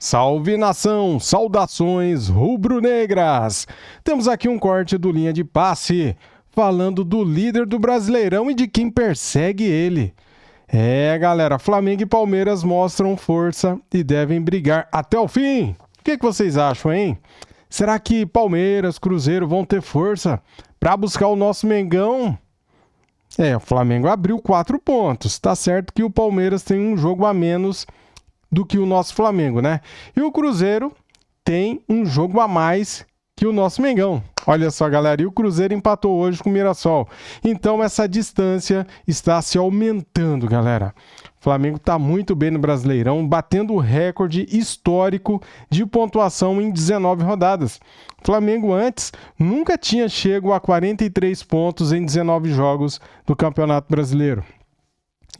Salve nação, saudações rubro-negras! Temos aqui um corte do Linha de Passe, falando do líder do Brasileirão e de quem persegue ele. Galera, Flamengo e Palmeiras mostram força e devem brigar até o fim. O que vocês acham, hein? Será que Palmeiras, Cruzeiro vão ter força para buscar o nosso Mengão? O Flamengo abriu 4 pontos. Tá certo que o Palmeiras tem um jogo a menos do que o nosso Flamengo, né? E o Cruzeiro tem um jogo a mais que o nosso Mengão. Olha só, galera, e o Cruzeiro empatou hoje com o Mirassol. Então essa distância está se aumentando, galera. O Flamengo está muito bem no Brasileirão, batendo o recorde histórico de pontuação em 19 rodadas. O Flamengo antes nunca tinha chego a 43 pontos em 19 jogos do Campeonato Brasileiro.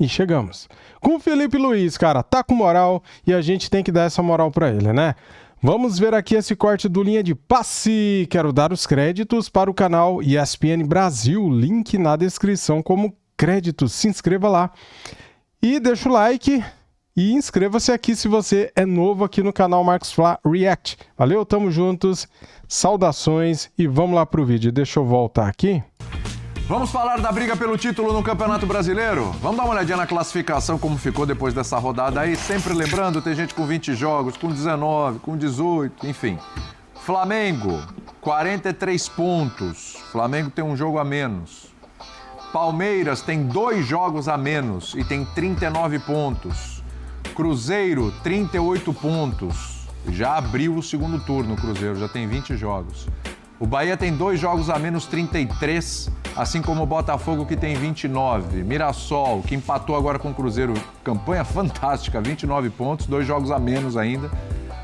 E chegamos. Com o Felipe Luiz, cara, tá com moral e a gente tem que dar essa moral pra ele, né? Vamos ver aqui esse corte do Linha de Passe. Quero dar os créditos para o canal ESPN Brasil, link na descrição como créditos. Se inscreva lá e deixa o like e inscreva-se aqui se você é novo aqui no canal Marcos Flá React. Valeu, tamo juntos, saudações e vamos lá pro vídeo. Deixa eu voltar aqui. Vamos falar da briga pelo título no Campeonato Brasileiro? Vamos dar uma olhadinha na classificação, como ficou depois dessa rodada aí. Sempre lembrando, tem gente com 20 jogos, com 19, com 18, enfim. Flamengo, 43 pontos. Flamengo tem um jogo a menos. Palmeiras tem 2 jogos a menos e tem 39 pontos. Cruzeiro, 38 pontos. Já abriu o segundo turno o Cruzeiro, já tem 20 jogos. O Bahia tem 2 jogos a menos, 33, assim como o Botafogo, que tem 29. Mirassol, que empatou agora com o Cruzeiro, campanha fantástica, 29 pontos, 2 jogos a menos ainda.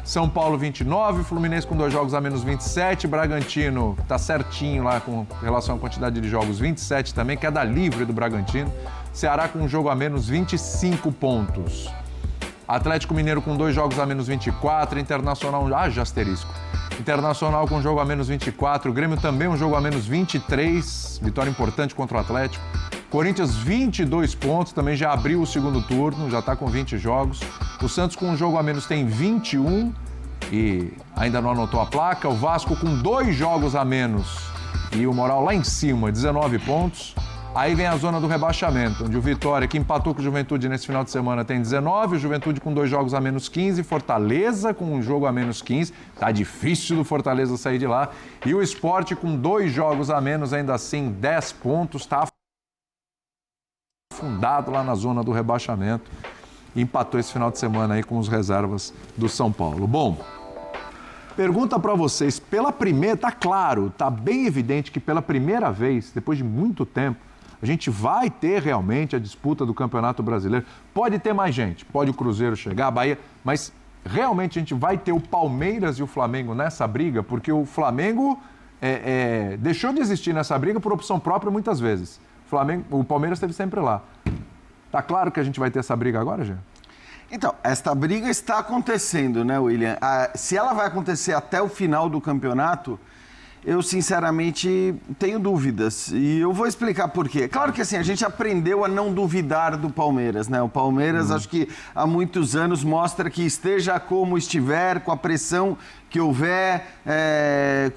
São Paulo, 29, Fluminense com 2 jogos a menos, 27. Bragantino, tá certinho lá com relação à quantidade de jogos, 27 também, queda livre do Bragantino. Ceará com um jogo a menos, 25 pontos. Atlético Mineiro com 2 jogos a menos, 24. Internacional, já asterisco. Internacional com um jogo a menos 24, o Grêmio também um jogo a menos 23, vitória importante contra o Atlético. Corinthians 22 pontos, também já abriu o segundo turno, já está com 20 jogos. O Santos com um jogo a menos tem 21 e ainda não anotou a placa. O Vasco com 2 jogos a menos e o moral lá em cima, 19 pontos. Aí vem a zona do rebaixamento, onde o Vitória, que empatou com o Juventude nesse final de semana, tem 19, o Juventude com 2 jogos a menos 15, Fortaleza com um jogo a menos 15, tá difícil do Fortaleza sair de lá, e o Sport com 2 jogos a menos, ainda assim 10 pontos, tá afundado lá na zona do rebaixamento, e empatou esse final de semana aí com os reservas do São Paulo. Bom, pergunta para vocês, tá claro, tá bem evidente que pela primeira vez, depois de muito tempo, a gente vai ter realmente a disputa do Campeonato Brasileiro. Pode ter mais gente, pode o Cruzeiro chegar, a Bahia, mas realmente a gente vai ter o Palmeiras e o Flamengo nessa briga, porque o Flamengo deixou de existir nessa briga por opção própria muitas vezes. O Palmeiras esteve sempre lá. Tá claro que a gente vai ter essa briga agora, Jean? Então, esta briga está acontecendo, né, William? Se ela vai acontecer até o final do campeonato, eu sinceramente tenho dúvidas. E eu vou explicar por quê. Claro que assim, a gente aprendeu a não duvidar do Palmeiras, né? O Palmeiras, acho que há muitos anos mostra que esteja como estiver, com a pressão que houver,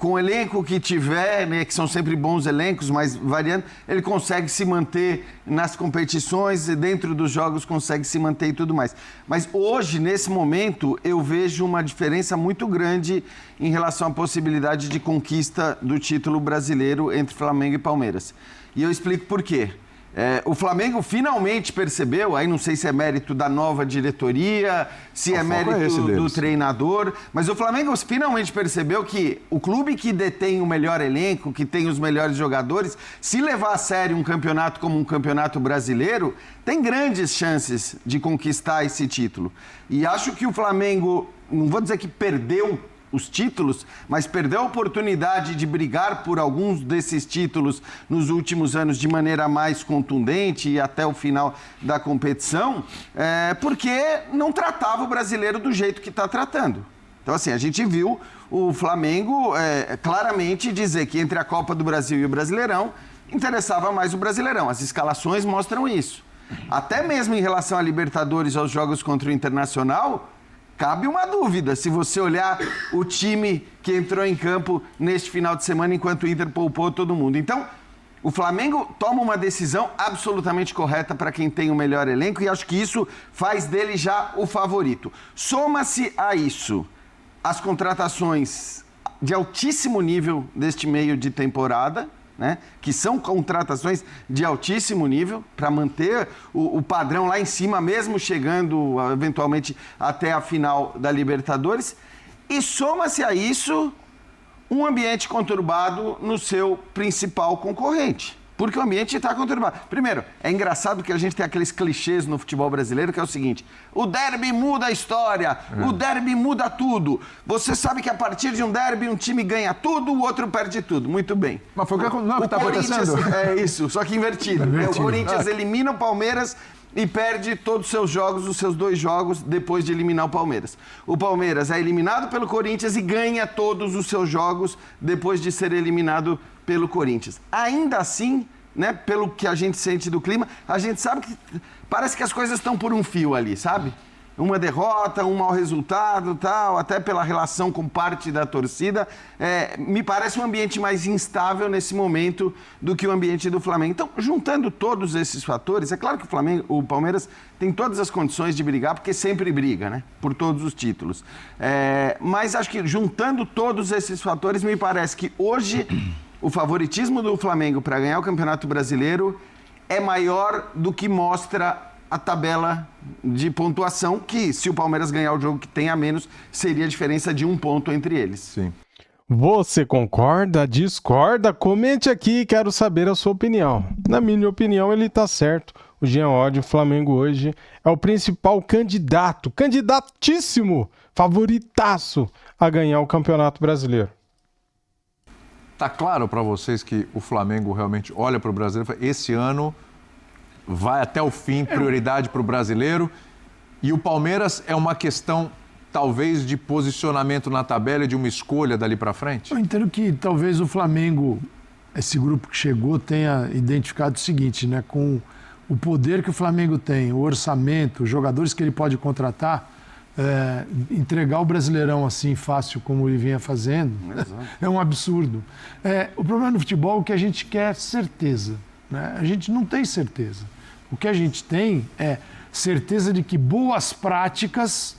com o elenco que tiver, né, que são sempre bons elencos, mas variando, ele consegue se manter nas competições e dentro dos jogos consegue se manter e tudo mais. Mas hoje, nesse momento, eu vejo uma diferença muito grande em relação à possibilidade de conquista do título brasileiro entre Flamengo e Palmeiras. E eu explico por quê. O Flamengo finalmente percebeu, aí não sei se é mérito da nova diretoria, se é mérito do treinador, mas o Flamengo finalmente percebeu que o clube que detém o melhor elenco, que tem os melhores jogadores, se levar a sério um campeonato como um campeonato brasileiro, tem grandes chances de conquistar esse título. E acho que o Flamengo, não vou dizer que perdeu os títulos, mas perdeu a oportunidade de brigar por alguns desses títulos nos últimos anos de maneira mais contundente e até o final da competição, porque não tratava o brasileiro do jeito que está tratando. Então, assim, a gente viu o Flamengo claramente dizer que entre a Copa do Brasil e o Brasileirão, interessava mais o Brasileirão. As escalações mostram isso. Até mesmo em relação a Libertadores, aos jogos contra o Internacional, cabe uma dúvida. Se você olhar o time que entrou em campo neste final de semana enquanto o Inter poupou todo mundo. Então, o Flamengo toma uma decisão absolutamente correta para quem tem o melhor elenco e acho que isso faz dele já o favorito. Soma-se a isso as contratações de altíssimo nível deste meio de temporada, né? Que são contratações de altíssimo nível para manter o padrão lá em cima, mesmo chegando eventualmente até a final da Libertadores. E soma-se a isso um ambiente conturbado no seu principal concorrente. Porque o ambiente está conturbado. Primeiro, é engraçado que a gente tem aqueles clichês no futebol brasileiro, que é o seguinte: o derby muda a história, o derby muda tudo. Você sabe que a partir de um derby, um time ganha tudo, o outro perde tudo. Muito bem. Mas foi o que está acontecendo? É isso, só que invertido. O Corinthians elimina o Palmeiras e perde todos os seus jogos, os seus 2 jogos, depois de eliminar o Palmeiras. O Palmeiras é eliminado pelo Corinthians e ganha todos os seus jogos depois de ser eliminado pelo Corinthians. Ainda assim, né, pelo que a gente sente do clima, a gente sabe que parece que as coisas estão por um fio ali, sabe? Uma derrota, um mau resultado, tal, até pela relação com parte da torcida. Me parece um ambiente mais instável nesse momento do que o ambiente do Flamengo. Então, juntando todos esses fatores, é claro que o Palmeiras tem todas as condições de brigar, porque sempre briga, né? Por todos os títulos. Mas acho que juntando todos esses fatores, me parece que hoje o favoritismo do Flamengo para ganhar o Campeonato Brasileiro é maior do que mostra a tabela de pontuação, que se o Palmeiras ganhar o jogo que tem a menos, seria a diferença de 1 ponto entre eles. Sim. Você concorda? Discorda? Comente aqui, quero saber a sua opinião. Na minha opinião, ele tá certo. O Jean Oddi, o Flamengo hoje, é o principal candidatíssimo, favoritaço a ganhar o Campeonato Brasileiro. Tá claro para vocês que o Flamengo realmente olha para o brasileiro e fala: esse ano vai até o fim, prioridade para o brasileiro. E o Palmeiras é uma questão, talvez, de posicionamento na tabela e de uma escolha dali para frente? Eu entendo que talvez o Flamengo, esse grupo que chegou, tenha identificado o seguinte, né? Com o poder que o Flamengo tem, o orçamento, os jogadores que ele pode contratar, entregar o Brasileirão assim fácil como ele vinha fazendo, é um absurdo. O problema no futebol é que a gente quer certeza, né? A gente não tem certeza. O que a gente tem é certeza de que boas práticas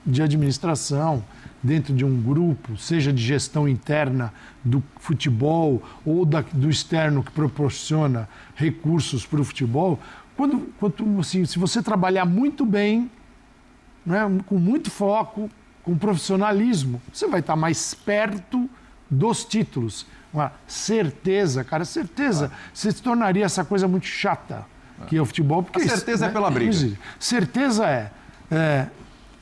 de administração dentro de um grupo, seja de gestão interna do futebol ou do externo que proporciona recursos para o futebol, assim, se você trabalhar muito bem, né, com muito foco, com profissionalismo, você vai estar mais perto dos títulos. Uma certeza, cara, certeza. Você se tornaria essa coisa muito chata que é o futebol. Porque a certeza é pela briga. Certeza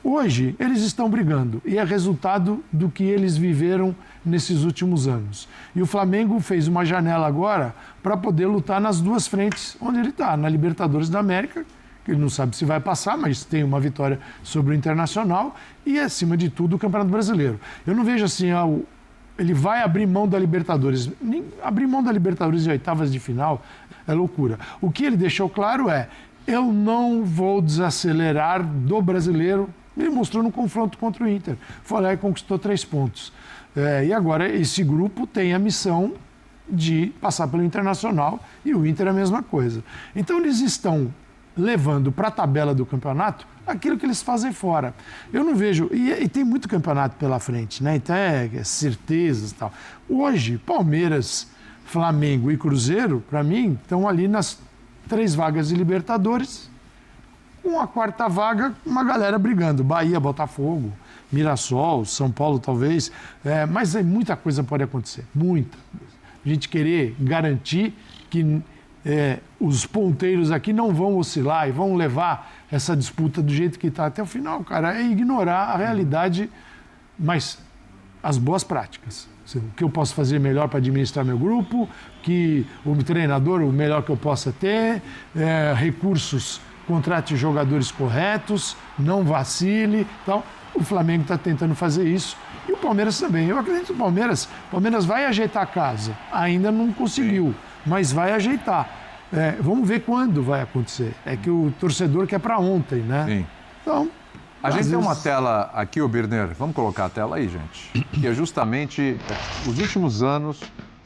hoje eles estão brigando e é resultado do que eles viveram nesses últimos anos. E o Flamengo fez uma janela agora para poder lutar nas 2 frentes onde ele está, na Libertadores da América, que ele não sabe se vai passar, mas tem uma vitória sobre o Internacional e, acima de tudo, o Campeonato Brasileiro. Eu não vejo assim, ele vai abrir mão da Libertadores. Abrir mão da Libertadores de oitavas de final é loucura. O que ele deixou claro é: eu não vou desacelerar do brasileiro. Ele mostrou no confronto contra o Inter. Foi lá e conquistou 3 pontos. E agora esse grupo tem a missão de passar pelo Internacional e o Inter é a mesma coisa. Então eles estão levando para a tabela do campeonato aquilo que eles fazem fora. Eu não vejo... E tem muito campeonato pela frente, né? Então certezas e tal. Hoje, Palmeiras, Flamengo e Cruzeiro, para mim, estão ali nas 3 vagas de Libertadores, com a 4ª vaga, uma galera brigando. Bahia, Botafogo, Mirassol, São Paulo talvez. Mas muita coisa pode acontecer. Muita. A gente querer garantir que os ponteiros aqui não vão oscilar e vão levar essa disputa do jeito que está até o final, cara, é ignorar a realidade, mas as boas práticas. O que eu posso fazer melhor para administrar meu grupo, que o treinador, o melhor que eu possa ter, recursos, contrate jogadores corretos, não vacile. Então, o Flamengo está tentando fazer isso. E o Palmeiras também. Eu acredito que o Palmeiras vai ajeitar a casa. Ainda não conseguiu, mas vai ajeitar. Vamos ver quando vai acontecer. É que o torcedor quer para ontem, né? Sim. Então, A gente tem uma tela aqui, ô Birner, vamos colocar a tela aí, gente, que é justamente os últimos anos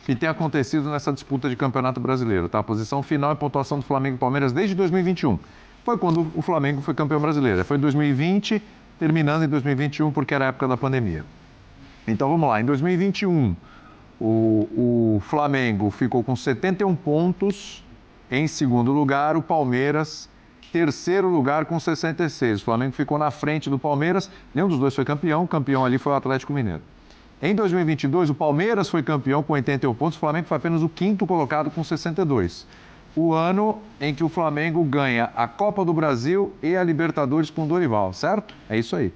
que tem acontecido nessa disputa de Campeonato Brasileiro, tá? A posição final e pontuação do Flamengo e Palmeiras desde 2021. Foi quando o Flamengo foi campeão brasileiro. Foi em 2020, terminando em 2021, porque era a época da pandemia. Então, vamos lá. Em 2021, o Flamengo ficou com 71 pontos em segundo lugar, o Palmeiras, terceiro lugar com 66. O Flamengo ficou na frente do Palmeiras, nenhum dos dois foi campeão, o campeão ali foi o Atlético Mineiro. Em 2022, o Palmeiras foi campeão com 81 pontos, o Flamengo foi apenas o quinto colocado com 62. O ano em que o Flamengo ganha a Copa do Brasil e a Libertadores com o Dorival, certo? É isso aí.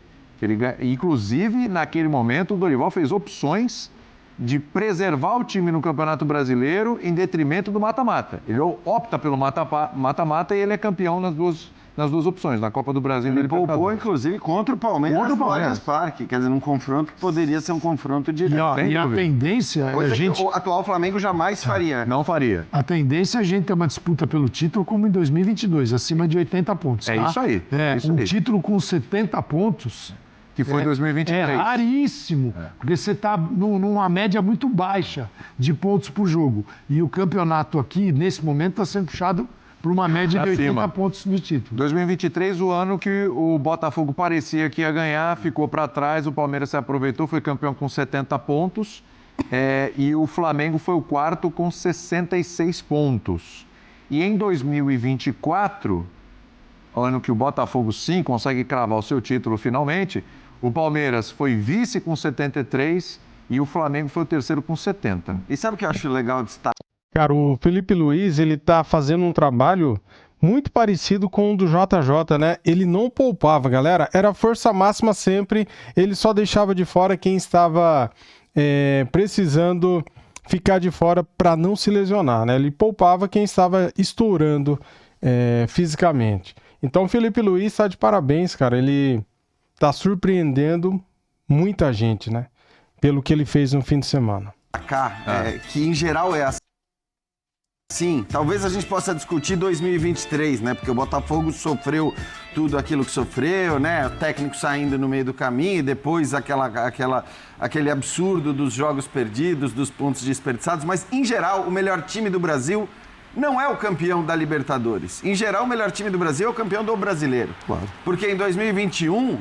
Inclusive, naquele momento, o Dorival fez opções de preservar o time no Campeonato Brasileiro em detrimento do mata-mata. Ele opta pelo mata-mata e ele é campeão nas duas opções, na Copa do Brasil e na Ele Libertadores. poupou, inclusive, contra o Palmeiras no Allianz Parque. Quer dizer, num confronto que poderia ser um confronto direto. E a tendência é Coisa a gente... que o atual Flamengo jamais faria. Não faria. A tendência é a gente ter uma disputa pelo título como em 2022, acima de 80 pontos. É tá? isso aí. Um título com 70 pontos... Que foi em 2023. É raríssimo, porque você está numa média muito baixa de pontos por jogo. E o campeonato aqui, nesse momento, está sendo puxado por uma média de 80 pontos de título. 2023, o ano que o Botafogo parecia que ia ganhar, ficou para trás, o Palmeiras se aproveitou, foi campeão com 70 pontos, e o Flamengo foi o quarto com 66 pontos. E em 2024, o ano que o Botafogo, sim, consegue cravar o seu título finalmente, o Palmeiras foi vice com 73 e o Flamengo foi o terceiro com 70. E sabe o que eu acho legal de estar? Cara, o Felipe Luiz, ele tá fazendo um trabalho muito parecido com o do JJ, né? Ele não poupava, galera. Era força máxima sempre. Ele só deixava de fora quem estava precisando ficar de fora para não se lesionar, né? Ele poupava quem estava estourando fisicamente. Então, o Felipe Luiz está de parabéns, cara. Ele tá surpreendendo muita gente, né? Pelo que ele fez no fim de semana. Que em geral é assim. Talvez a gente possa discutir 2023, né? Porque o Botafogo sofreu tudo aquilo que sofreu, né? O técnico saindo no meio do caminho e depois aquele absurdo dos jogos perdidos, dos pontos desperdiçados. Mas, em geral, o melhor time do Brasil não é o campeão da Libertadores. Em geral, o melhor time do Brasil é o campeão do Brasileiro. Claro. Porque em 2021,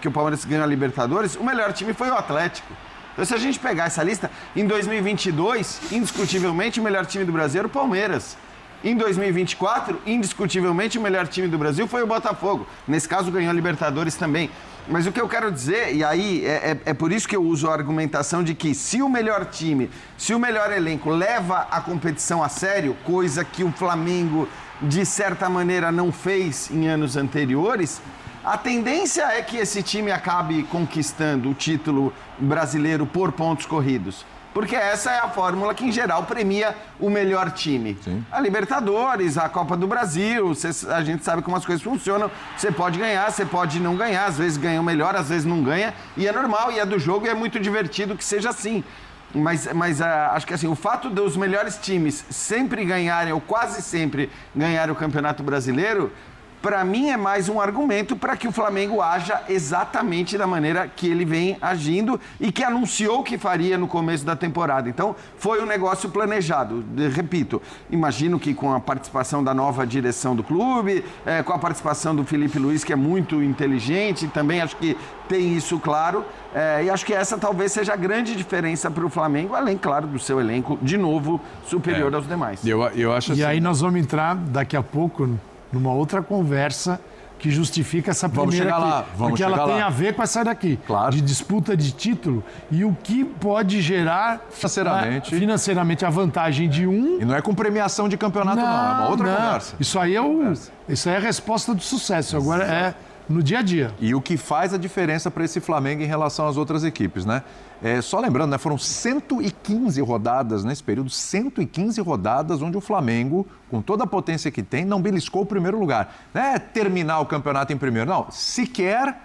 que o Palmeiras ganhou a Libertadores, o melhor time foi o Atlético. Então, se a gente pegar essa lista, em 2022, indiscutivelmente, o melhor time do Brasil era o Palmeiras. Em 2024, indiscutivelmente, o melhor time do Brasil foi o Botafogo. Nesse caso, ganhou a Libertadores também. Mas o que eu quero dizer, e aí é por isso que eu uso a argumentação de que se o melhor time, se o melhor elenco leva a competição a sério, coisa que o Flamengo, de certa maneira, não fez em anos anteriores, a tendência é que esse time acabe conquistando o título brasileiro por pontos corridos. Porque essa é a fórmula que, em geral, premia o melhor time. Sim. A Libertadores, a Copa do Brasil, a gente sabe como as coisas funcionam. Você pode ganhar, você pode não ganhar. Às vezes ganha o melhor, às vezes não ganha. E é normal, e é do jogo, e é muito divertido que seja assim. Mas acho que assim, o fato dos melhores times sempre ganharem, ou quase sempre ganharem o Campeonato Brasileiro, para mim é mais um argumento para que o Flamengo haja exatamente da maneira que ele vem agindo e que anunciou que faria no começo da temporada. Então, foi um negócio planejado. Repito, imagino que com a participação da nova direção do clube, com a participação do Felipe Luiz, que é muito inteligente, também acho que tem isso claro. E acho que essa talvez seja a grande diferença para o Flamengo, além, claro, do seu elenco, de novo, superior aos demais. Eu acho assim... E aí nós vamos entrar daqui a pouco numa outra conversa que justifica essa primeira aqui. Porque ela tem a ver com essa daqui, claro, de disputa de título e o que pode gerar financeiramente a vantagem de um. E não é com premiação de campeonato, não, é uma outra conversa. Isso aí é a resposta do sucesso. Agora é no dia a dia. E o que faz a diferença para esse Flamengo em relação às outras equipes, né? Só lembrando, né, foram 115 rodadas nesse período, 115 rodadas onde o Flamengo, com toda a potência que tem, não beliscou o primeiro lugar. Não é terminar o campeonato em primeiro, não. Sequer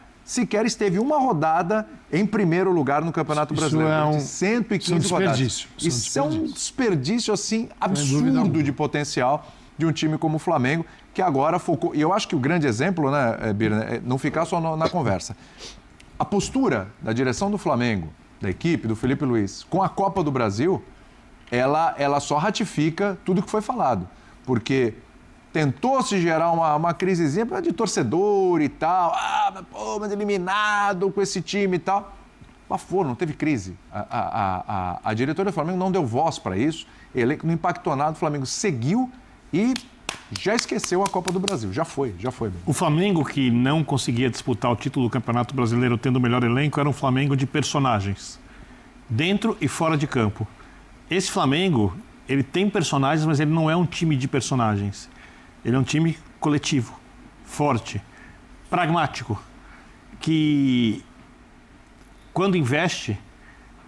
esteve uma rodada em primeiro lugar no Campeonato Brasileiro. De 115 rodadas. Isso é um desperdício, assim, absurdo de potencial de um time como o Flamengo, que agora focou. E eu acho que o grande exemplo, né, Birner, é não ficar só na conversa. A postura da direção do Flamengo, da equipe, do Felipe Luiz, com a Copa do Brasil, ela só ratifica tudo que foi falado. Porque tentou-se gerar uma crisezinha de torcedor e tal. Mas eliminado com esse time e tal. Mas não teve crise. A diretoria do Flamengo não deu voz para isso. Ele não impactou nada. O Flamengo seguiu e já esqueceu a Copa do Brasil. Já foi. O Flamengo, que não conseguia disputar o título do Campeonato Brasileiro tendo o melhor elenco, era um Flamengo de personagens, dentro e fora de campo. Esse Flamengo, ele tem personagens, mas ele não é um time de personagens. Ele é um time coletivo, forte, pragmático, que, quando investe,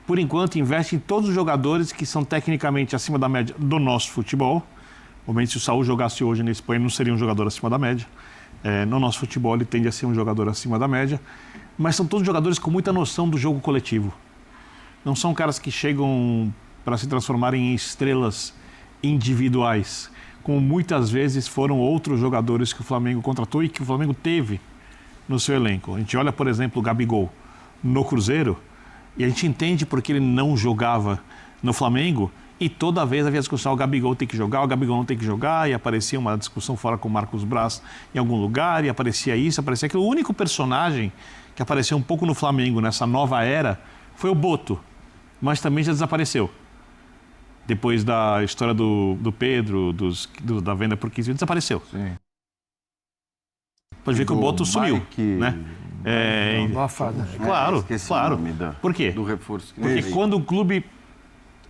por enquanto, investe em todos os jogadores que são tecnicamente acima da média do nosso futebol. Obviamente, se o Saúl jogasse hoje na Espanha, não seria um jogador acima da média. No nosso futebol, ele tende a ser um jogador acima da média. Mas são todos jogadores com muita noção do jogo coletivo. Não são caras que chegam para se transformarem em estrelas individuais, como muitas vezes foram outros jogadores que o Flamengo contratou e que o Flamengo teve no seu elenco. A gente olha, por exemplo, o Gabigol no Cruzeiro e a gente entende porque ele não jogava no Flamengo. E toda vez havia discussão, o Gabigol tem que jogar, o Gabigol não tem que jogar, e aparecia uma discussão fora com o Marcos Braz em algum lugar, e aparecia isso, aparecia aquilo. O único personagem que apareceu um pouco no Flamengo nessa nova era foi o Boto, mas também já desapareceu. Depois da história do Pedro, da venda por 15 mil, desapareceu. Sim. Pode ver que o Boto sumiu, Mike... né? Claro. Por quê? Do reforço. Porque quando o clube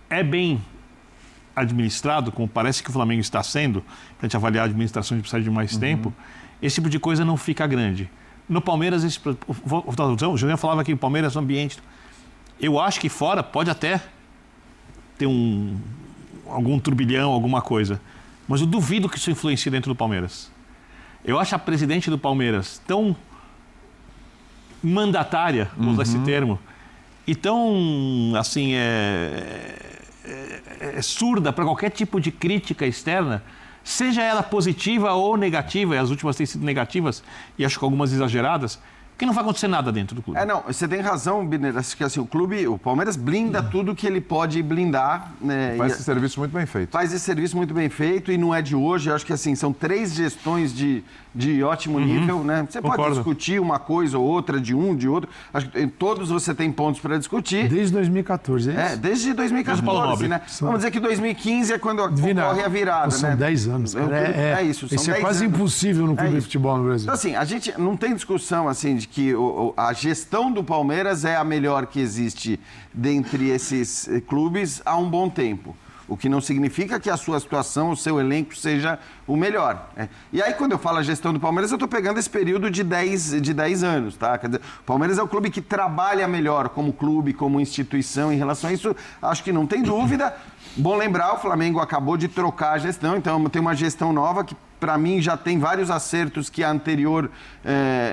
é bem administrado, como parece que o Flamengo está sendo, para a gente avaliar a administração, a gente precisa de mais tempo, esse tipo de coisa não fica grande. No Palmeiras, o Juliano falava que o Palmeiras é um ambiente... Eu acho que fora pode até ter algum turbilhão, alguma coisa, mas eu duvido que isso influencie dentro do Palmeiras. Eu acho a presidente do Palmeiras tão mandatária, vou usar esse termo, e tão, assim, surda para qualquer tipo de crítica externa, seja ela positiva ou negativa, e as últimas têm sido negativas, e acho que algumas exageradas, que não vai acontecer nada dentro do clube. Não, você tem razão, Birner, acho que assim, o Palmeiras blinda tudo que ele pode blindar. Né? Faz esse serviço muito bem feito. Faz esse serviço muito bem feito e não é de hoje, eu acho que assim, são 3 gestões de ótimo nível, né? Você pode discutir uma coisa ou outra, de um, de outro, acho que todos você tem pontos para discutir. Desde 2014, é isso? Desde 2014, né? Vamos dizer que 2015 é quando ocorre a virada, são né? 10 anos. É isso, são 10 Isso é quase anos. impossível no clube de futebol no Brasil. Então, assim, a gente não tem discussão, assim, de que a gestão do Palmeiras é a melhor que existe dentre esses clubes há um bom tempo. O que não significa que a sua situação, o seu elenco seja o melhor. E aí, quando eu falo a gestão do Palmeiras, eu estou pegando esse período de 10 anos, tá? Quer dizer, o Palmeiras é o clube que trabalha melhor como clube, como instituição. Em relação a isso, acho que não tem dúvida. Bom lembrar, o Flamengo acabou de trocar a gestão, então tem uma gestão nova que, para mim, já tem vários acertos que a anterior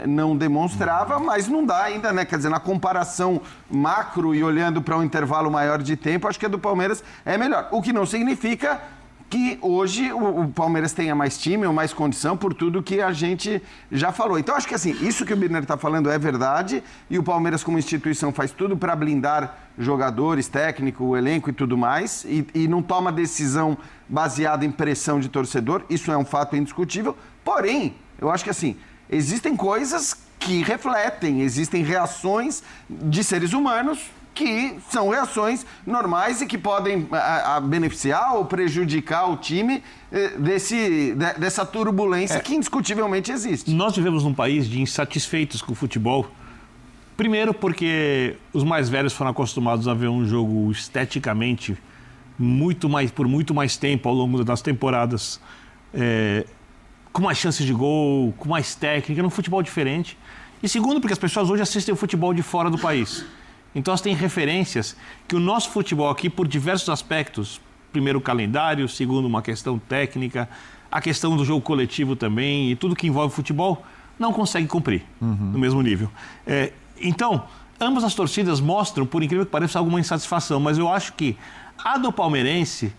não demonstrava, mas não dá ainda, né? Quer dizer, na comparação macro e olhando para um intervalo maior de tempo, acho que a do Palmeiras é melhor. O que não significa que hoje o Palmeiras tenha mais time ou mais condição por tudo que a gente já falou. Então, acho que assim, isso que o Birner está falando é verdade e o Palmeiras como instituição faz tudo para blindar jogadores, técnico, elenco e tudo mais e não toma decisão baseada em pressão de torcedor. Isso é um fato indiscutível. Porém, eu acho que assim, existem coisas que refletem, existem reações de seres humanos que são reações normais e que podem beneficiar ou prejudicar o time dessa turbulência que indiscutivelmente existe. Nós vivemos num país de insatisfeitos com o futebol. Primeiro porque os mais velhos foram acostumados a ver um jogo esteticamente por muito mais tempo ao longo das temporadas, com mais chances de gol, com mais técnica, num futebol diferente. E segundo porque as pessoas hoje assistem o futebol de fora do país. Então, elas têm referências que o nosso futebol aqui, por diversos aspectos, primeiro o calendário, segundo uma questão técnica, a questão do jogo coletivo também, e tudo que envolve futebol, não consegue cumprir no mesmo nível. Então, ambas as torcidas mostram, por incrível que pareça, alguma insatisfação, mas eu acho que a do palmeirense,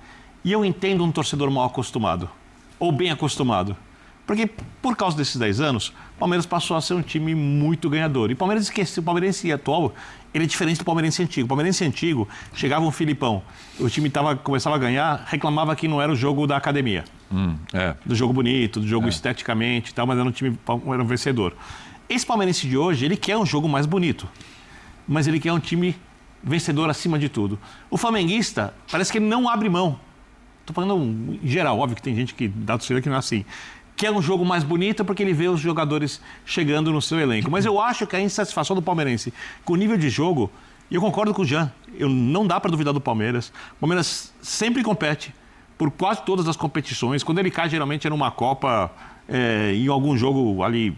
e eu entendo um torcedor mal acostumado, ou bem acostumado, Porque por causa desses 10 anos, o Palmeiras passou a ser um time muito ganhador. E o Palmeiras esqueceu, o palmeirense atual, ele é diferente do palmeirense antigo. O palmeirense antigo, chegava um Filipão, o time começava a ganhar, reclamava que não era o jogo da academia. Do jogo bonito, do jogo esteticamente e tal, mas era um vencedor. Esse palmeirense de hoje, ele quer um jogo mais bonito, mas ele quer um time vencedor acima de tudo. O flamenguista, parece que ele não abre mão. Estou falando em geral, óbvio que tem gente que dá torcida que não é assim. Quer um jogo mais bonito porque ele vê os jogadores chegando no seu elenco. Mas eu acho que a insatisfação do palmeirense com o nível de jogo, e eu concordo com o Jean, não dá para duvidar do Palmeiras. O Palmeiras sempre compete por quase todas as competições. Quando ele cai, geralmente é numa Copa, em algum jogo ali,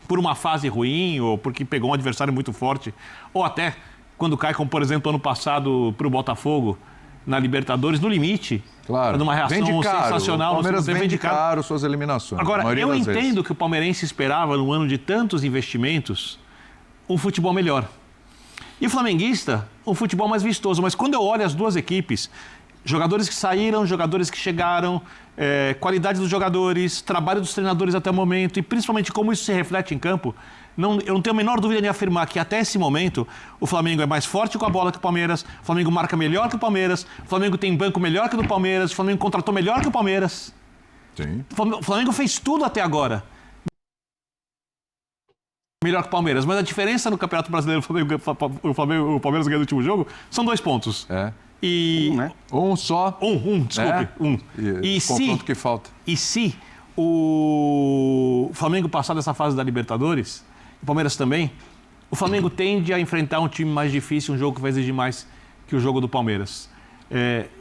por uma fase ruim, ou porque pegou um adversário muito forte, ou até quando cai, como por exemplo ano passado para o Botafogo, na Libertadores, no limite, Claro. numa reação Vende caro. sensacional. O Palmeiras vende caro. caro suas eliminações. Agora, eu das entendo vezes. que o palmeirense esperava, num ano de tantos investimentos, um futebol melhor. E o flamenguista, um futebol mais vistoso. Mas quando eu olho as duas equipes, jogadores que saíram, jogadores que chegaram, qualidade dos jogadores, trabalho dos treinadores até o momento, e principalmente como isso se reflete em campo, eu não tenho a menor dúvida em afirmar que até esse momento o Flamengo é mais forte com a bola que o Palmeiras, o Flamengo marca melhor que o Palmeiras, o Flamengo tem banco melhor que o do Palmeiras, o Flamengo contratou melhor que o Palmeiras. Sim. O Flamengo fez tudo até agora melhor que o Palmeiras, mas a diferença no Campeonato Brasileiro, o Palmeiras ganhando o último jogo, são 2 pontos. E... né? Um só. Desculpe. E confronto que falta. E se o Flamengo passar dessa fase da Libertadores, o Palmeiras também, o Flamengo tende a enfrentar um time mais difícil, um jogo que vai exigir mais que o jogo do Palmeiras.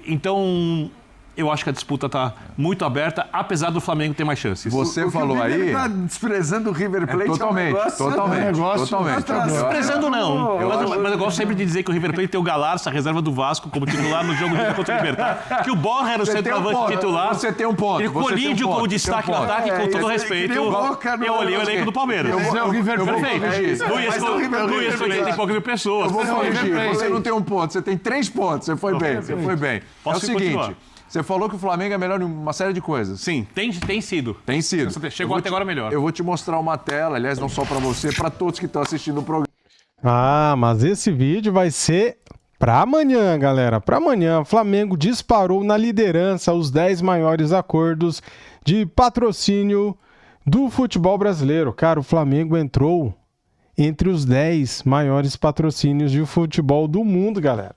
Então, eu acho que a disputa está muito aberta, apesar do Flamengo ter mais chances. Você falou aí... Está desprezando o River Plate. Totalmente. Desprezando não. Mas eu gosto sempre de dizer que o River Plate tem o Galarça, a reserva do Vasco, como titular no jogo de contra o Libertad. Que o Borja era o centroavante titular. Você tem um ponto. Ele colídio como destaque no ataque, com todo respeito. Eu olhei o elenco do Palmeiras. Perfeito. Não ia escolher, tem poucas mil pessoas. Eu vou corrigir. Você não tem um ponto, você tem 3 pontos. Você foi bem, É o seguinte... Você falou que o Flamengo é melhor em uma série de coisas. Sim, tem sido. Tem sido. Chegou até agora melhor. Eu vou te mostrar uma tela, aliás, não só para você, para todos que estão assistindo o programa. Ah, mas esse vídeo vai ser para amanhã, galera. Para amanhã, o Flamengo disparou na liderança os 10 maiores acordos de patrocínio do futebol brasileiro. Cara, o Flamengo entrou entre os 10 maiores patrocínios de futebol do mundo, galera.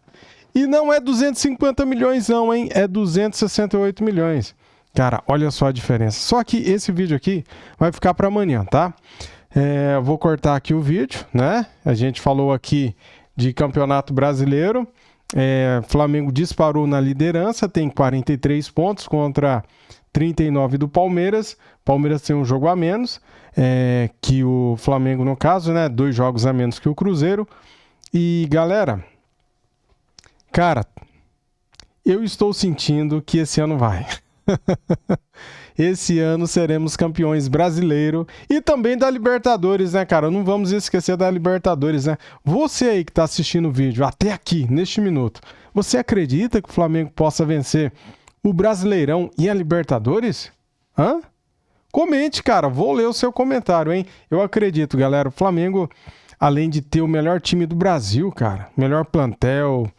E não é 250 milhões não, hein? É 268 milhões. Cara, olha só a diferença. Só que esse vídeo aqui vai ficar para amanhã, tá? Vou cortar aqui o vídeo, né? A gente falou aqui de Campeonato Brasileiro. Flamengo disparou na liderança, tem 43 pontos contra 39 do Palmeiras. Palmeiras tem um jogo a menos que o Flamengo, no caso, né? 2 jogos a menos que o Cruzeiro. E, galera... Cara, eu estou sentindo que esse ano vai. Esse ano seremos campeões brasileiro e também da Libertadores, né, cara? Não vamos esquecer da Libertadores, né? Você aí que está assistindo o vídeo até aqui, neste minuto, você acredita que o Flamengo possa vencer o Brasileirão e a Libertadores? Hã? Comente, cara. Vou ler o seu comentário, hein? Eu acredito, galera. O Flamengo, além de ter o melhor time do Brasil, cara, melhor plantel...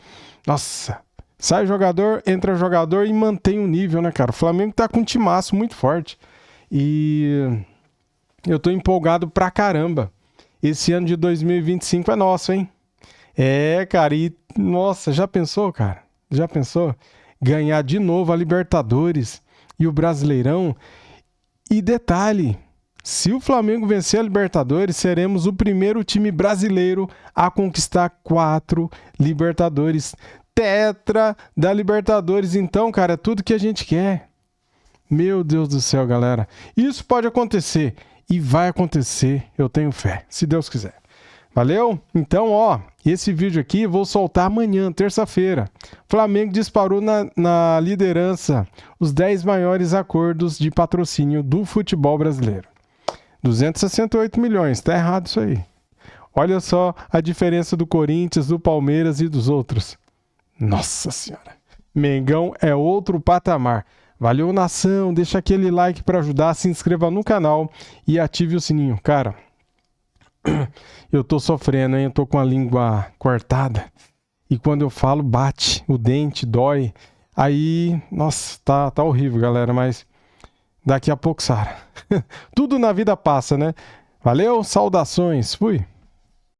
Nossa, sai jogador, entra jogador e mantém o nível, né, cara? O Flamengo tá com um timaço muito forte. E eu tô empolgado pra caramba. Esse ano de 2025 é nosso, hein? Cara, e nossa, já pensou, cara? Já pensou? Ganhar de novo a Libertadores e o Brasileirão. E detalhe, se o Flamengo vencer a Libertadores, seremos o primeiro time brasileiro a conquistar 4 Libertadores. Tetra da Libertadores. Então, cara, é tudo que a gente quer. Meu Deus do céu, galera. Isso pode acontecer e vai acontecer. Eu tenho fé, se Deus quiser. Valeu? Então, esse vídeo aqui eu vou soltar amanhã, terça-feira. Flamengo disparou na liderança os 10 maiores acordos de patrocínio do futebol brasileiro. 268 milhões, tá errado isso aí. Olha só a diferença do Corinthians, do Palmeiras e dos outros. Nossa Senhora. Mengão é outro patamar. Valeu, nação. Deixa aquele like para ajudar, se inscreva no canal e ative o sininho. Cara, eu tô sofrendo, hein? Eu tô com a língua cortada. E quando eu falo, bate, o dente dói. Aí, nossa, tá horrível, galera, mas daqui a pouco sara. Tudo na vida passa, né? Valeu, saudações, fui!